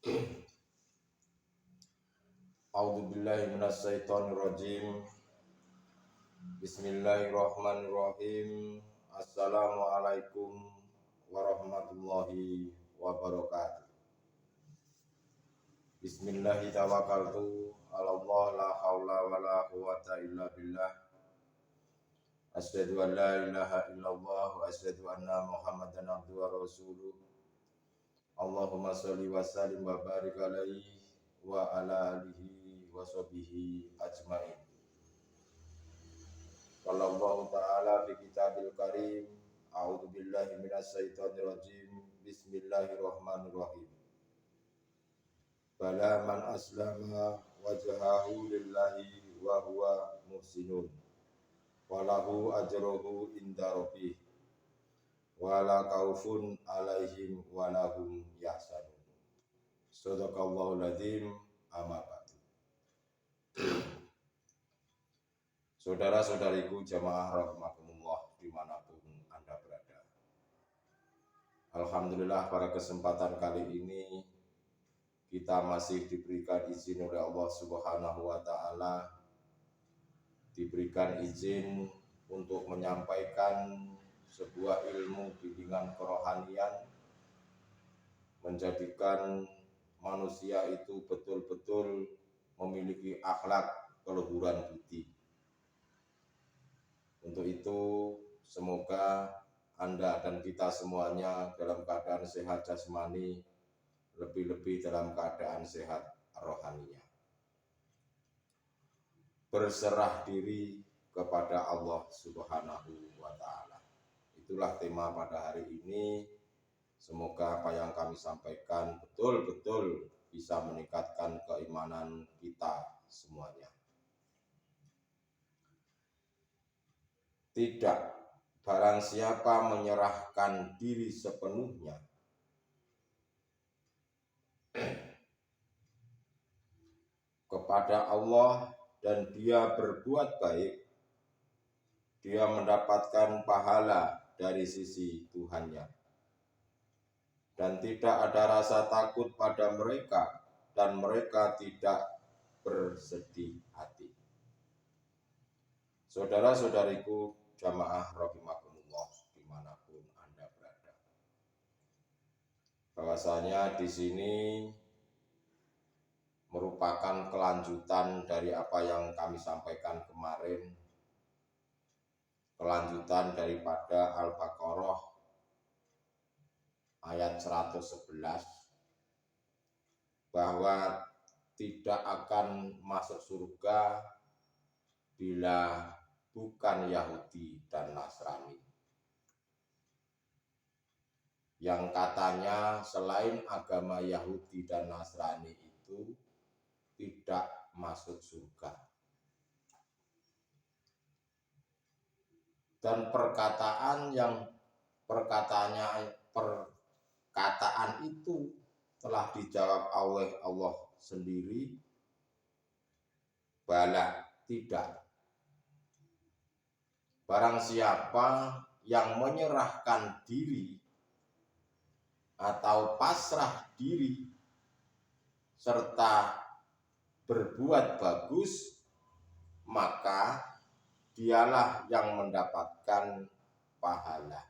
A'udzu billahi minasyaitonir rajim. Bismillahirrahmanirrahim. Assalamualaikum warahmatullahi wabarakatuh. Bismillahi tawakkaltu 'ala Allah la haula wala quwwata illa billah. Asyhadu an la ilaha illallah wa asyhadu anna Muhammadan abduhu wa rasuluh. Allahumma sholli wa sallim wa barik alaihi wa ala alihi wa sahbihi ajmain. Wallahu ta'ala fi kitabil karim. A'udzu billahi minasyaitonir rajim. Bismillahirrahmanirrahim. Bala man aslama wajhahu lillahi wa huwa muhsinun walahu ajruhu inda rabbih wala khaufun alaihim walahum yahzanun. Shadaqallahul adzim. Amma ba'du. Saudara-saudariku jamaah rahimakumullah dimanapun Anda berada. Alhamdulillah pada kesempatan kali ini kita masih diberikan izin oleh Allah Subhanahu wa Ta'ala, diberikan izin untuk menyampaikan sebuah ilmu bimbingan kerohanian, menjadikan manusia itu betul-betul memiliki akhlak keluhuran budi. Untuk itu semoga Anda dan kita semuanya dalam keadaan sehat jasmani, lebih-lebih dalam keadaan sehat rohaninya. Berserah diri kepada Allah Subhanahu wa Ta'ala. Itulah tema pada hari ini. Semoga apa yang kami sampaikan betul-betul bisa meningkatkan keimanan kita semuanya. Tidak, barang siapa menyerahkan diri sepenuhnya kepada Allah dan dia berbuat baik, dia mendapatkan pahala dari sisi Tuhannya. Dan tidak ada rasa takut pada mereka dan mereka tidak bersedih hati. Saudara-saudariku jamaah rahimakumullah dimanapun Anda berada. Bahwasanya di sini merupakan kelanjutan dari apa yang kami sampaikan kemarin, kelanjutan daripada Al-Baqarah ayat 111, bahwa tidak akan masuk surga bila bukan Yahudi dan Nasrani, yang katanya selain agama Yahudi dan Nasrani itu tidak masuk surga. Dan perkataan itu telah dijawab oleh Allah sendiri, bala, tidak. Barang siapa yang menyerahkan diri atau pasrah diri serta berbuat bagus, maka dialah yang mendapatkan pahala,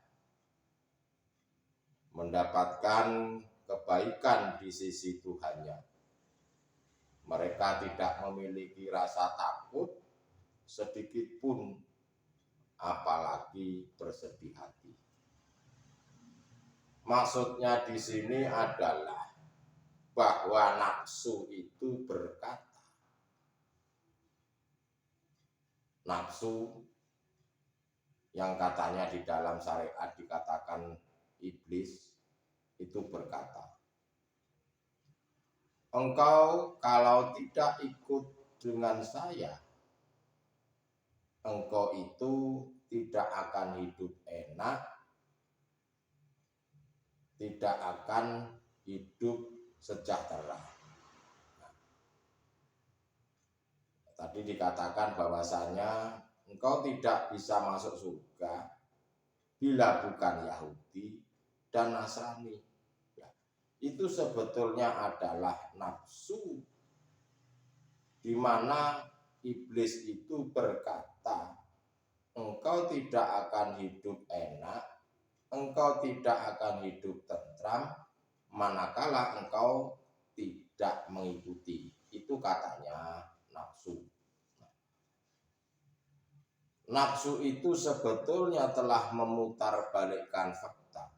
mendapatkan kebaikan di sisi Tuhannya. Mereka tidak memiliki rasa takut sedikit pun, apalagi bersedih hati. Maksudnya di sini adalah bahwa nafsu itu berkata. Nafsu yang katanya di dalam syariat dikatakan iblis itu berkata, engkau kalau tidak ikut dengan saya, engkau itu tidak akan hidup enak, tidak akan hidup sejahtera. Tadi dikatakan bahwasanya engkau tidak bisa masuk surga bila bukan Yahudi dan Nasrani. itu sebetulnya adalah nafsu, di mana iblis itu berkata, engkau tidak akan hidup enak, engkau tidak akan hidup tentram, manakala engkau tidak mengikuti. Itu katanya nafsu. Nafsu itu sebetulnya telah memutarbalikkan fakta.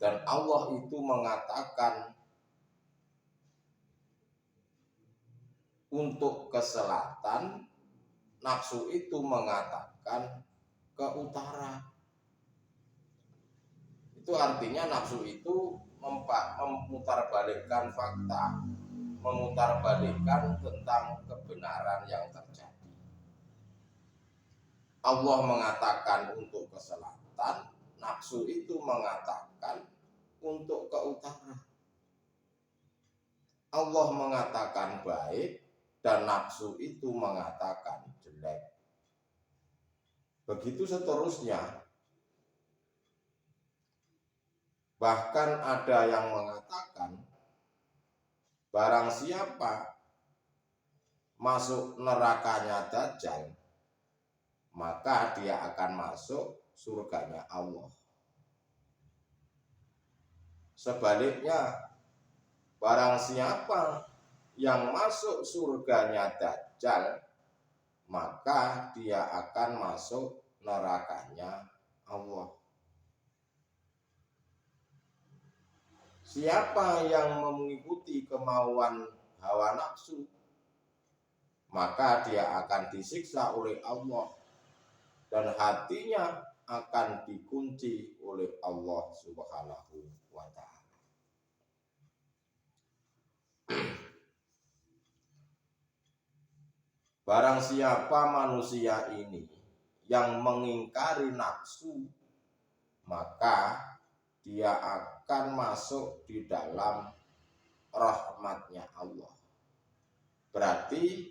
Dan Allah itu mengatakan untuk ke selatan, nafsu itu mengatakan ke utara. Itu artinya nafsu itu memutarbalikkan fakta, memutarbalikkan tentang kebenaran yang terjadi. Allah mengatakan untuk ke selatan, nafsu itu mengatakan untuk ke utara. Allah mengatakan baik dan nafsu itu mengatakan jelek. Begitu seterusnya. Bahkan ada yang mengatakan barang siapa masuk nerakanya Dajjal, maka dia akan masuk surganya Allah. Sebaliknya, barang siapa yang masuk surganya Dajjal, maka dia akan masuk nerakanya Allah. Siapa yang mengikuti kemauan hawa nafsu, maka dia akan disiksa oleh Allah dan hatinya akan dikunci oleh Allah Subhanahu wa ta'ala. Barang siapa manusia ini yang mengingkari nafsu, maka dia akan masuk di dalam rahmatnya Allah. Berarti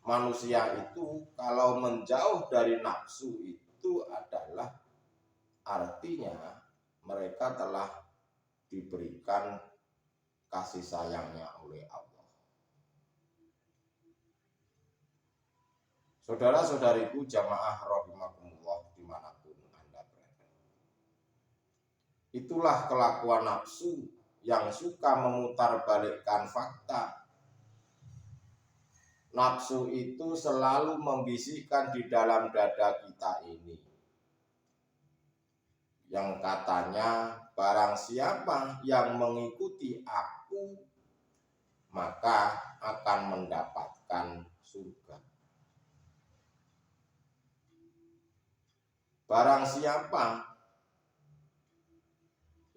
manusia itu kalau menjauh dari nafsu itu adalah artinya mereka telah diberikan kasih sayangnya oleh Allah. Saudara-saudariku jamaah rahimakumullah dimanapun Anda berada. Itulah kelakuan nafsu yang suka memutarbalikkan fakta. Nafsu itu selalu membisikkan di dalam dada kita ini, yang katanya barang siapa yang mengikuti aku, maka akan mendapatkan surga. Barang siapa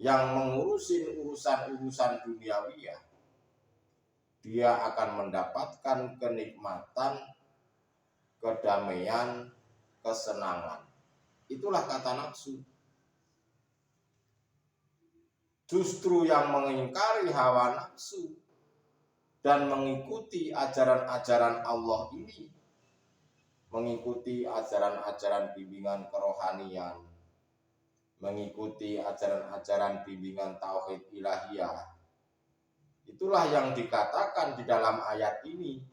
yang mengurusin urusan-urusan duniawiyah, dia akan mendapatkan kenikmatan, kedamaian, kesenangan. Itulah kata nafsu. Justru yang mengingkari hawa nafsu dan mengikuti ajaran-ajaran Allah ini, mengikuti ajaran-ajaran bimbingan kerohanian, mengikuti ajaran-ajaran bimbingan tauhid ilahiyah, itulah yang dikatakan di dalam ayat ini.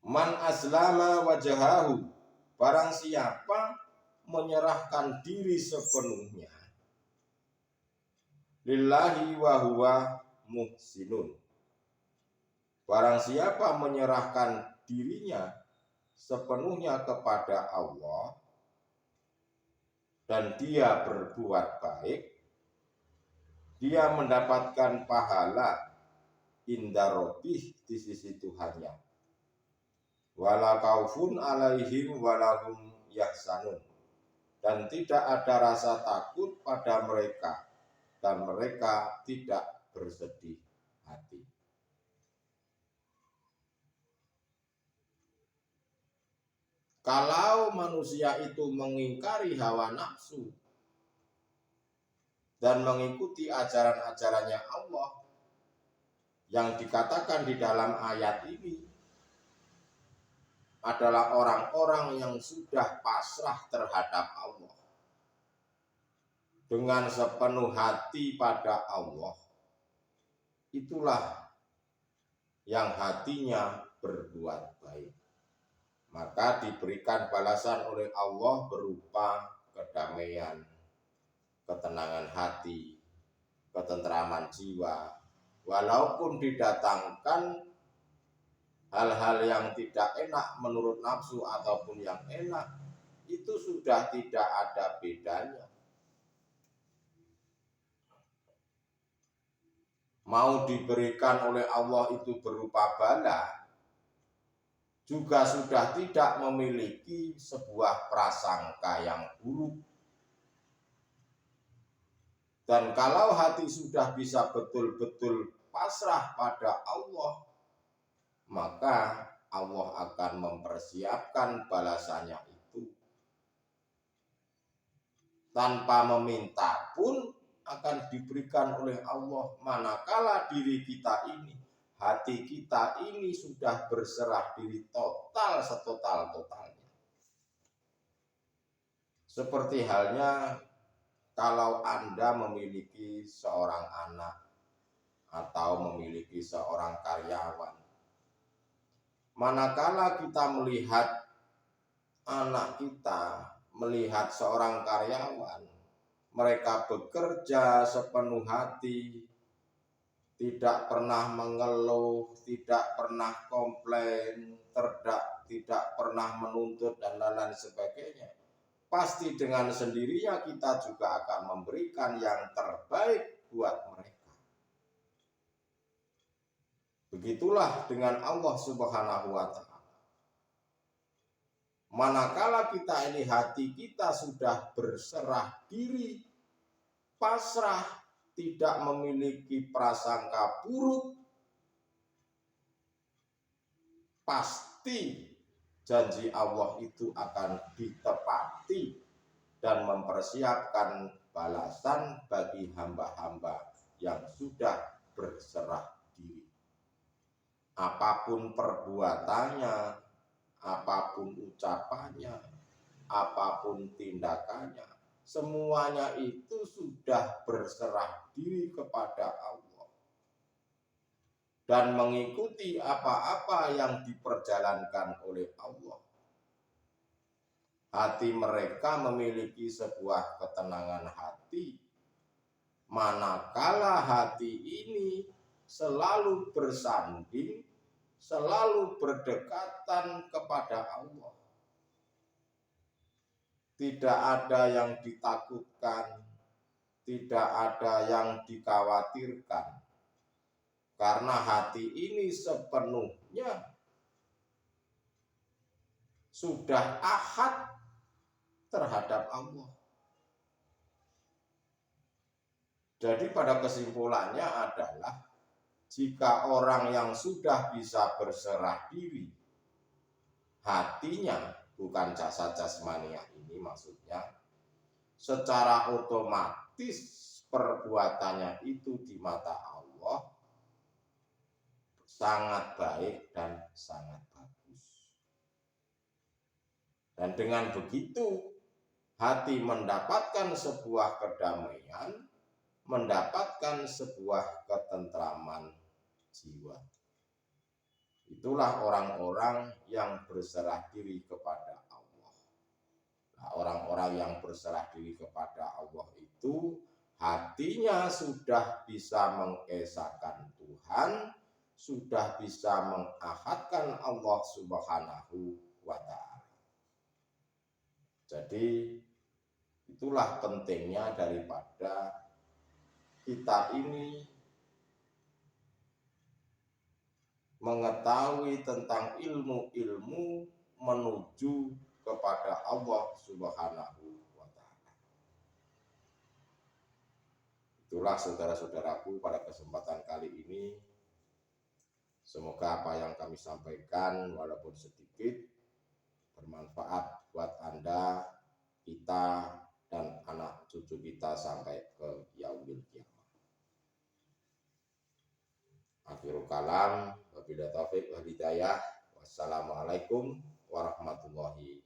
Man aslama wajahahu, barang siapa menyerahkan diri sepenuhnya lillahi wa huwa muhsinun. Barang siapa menyerahkan dirinya sepenuhnya kepada Allah dan dia berbuat baik, dia mendapatkan pahala inda rabbih, di sisi Tuhannya. Wala kaufun alaihim walahum yahsanun, dan tidak ada rasa takut pada mereka dan mereka tidak bersedih hati. Kalau manusia itu mengingkari hawa nafsu dan mengikuti ajaran-ajarannya Allah yang dikatakan di dalam ayat ini, adalah orang-orang yang sudah pasrah terhadap Allah, dengan sepenuh hati pada Allah. Itulah yang hatinya berbuat baik, maka diberikan balasan oleh Allah berupa kedamaian, ketenangan hati, ketentraman jiwa. Walaupun didatangkan hal-hal yang tidak enak menurut nafsu ataupun yang enak, itu sudah tidak ada bedanya. Mau diberikan oleh Allah itu berupa bala, juga sudah tidak memiliki sebuah prasangka yang buruk. Dan kalau hati sudah bisa betul-betul pasrah pada Allah, maka Allah akan mempersiapkan balasannya itu. Tanpa meminta pun akan diberikan oleh Allah, manakala diri kita ini, hati kita ini sudah berserah diri total, setotal-totalnya. Seperti halnya kalau Anda memiliki seorang anak atau memiliki seorang karyawan, manakala kita melihat anak kita, melihat seorang karyawan, mereka bekerja sepenuh hati, tidak pernah mengeluh, tidak pernah komplain, tidak pernah menuntut dan lain-lain sebagainya, pasti dengan sendirinya kita juga akan memberikan yang terbaik buat mereka. Begitulah dengan Allah Subhanahu wa Ta'ala. Manakala kita ini hati kita sudah berserah diri, pasrah, tidak memiliki prasangka buruk, pasti janji Allah itu akan ditepati dan mempersiapkan balasan bagi hamba-hamba yang sudah berserah diri. Apapun perbuatannya, apapun ucapannya, apapun tindakannya, semuanya itu sudah berserah diri kepada Allah dan mengikuti apa-apa yang diperjalankan oleh Allah. Hati mereka memiliki sebuah ketenangan hati, manakala hati ini selalu bersanding, selalu berdekatan kepada Allah. Tidak ada yang ditakutkan, tidak ada yang dikhawatirkan, karena hati ini sepenuhnya sudah ahad terhadap Allah. Jadi pada kesimpulannya adalah, jika orang yang sudah bisa berserah diri, hatinya, bukan jasad jasmania ini maksudnya, secara otomatis perbuatannya itu di mata Allah sangat baik dan sangat bagus. Dan dengan begitu, hati mendapatkan sebuah kedamaian, mendapatkan sebuah ketentraman jiwa. Itulah orang-orang yang berserah diri kepada Allah. Nah, orang-orang yang berserah diri kepada Allah itu hatinya sudah bisa mengesahkan Tuhan, sudah bisa mengahadkan Allah Subhanahu wa Ta'ala. Jadi itulah pentingnya daripada kita ini mengetahui tentang ilmu-ilmu menuju kepada Allah Subhanahu wa Ta'ala. Itulah saudara-saudaraku pada kesempatan kali ini. Semoga apa yang kami sampaikan walaupun sedikit bermanfaat buat Anda, kita, dan anak cucu kita sampai ke yaumil kiamah. Akhirul kalam, wabillahi taufiq wal hidayah. Wassalamualaikum warahmatullahi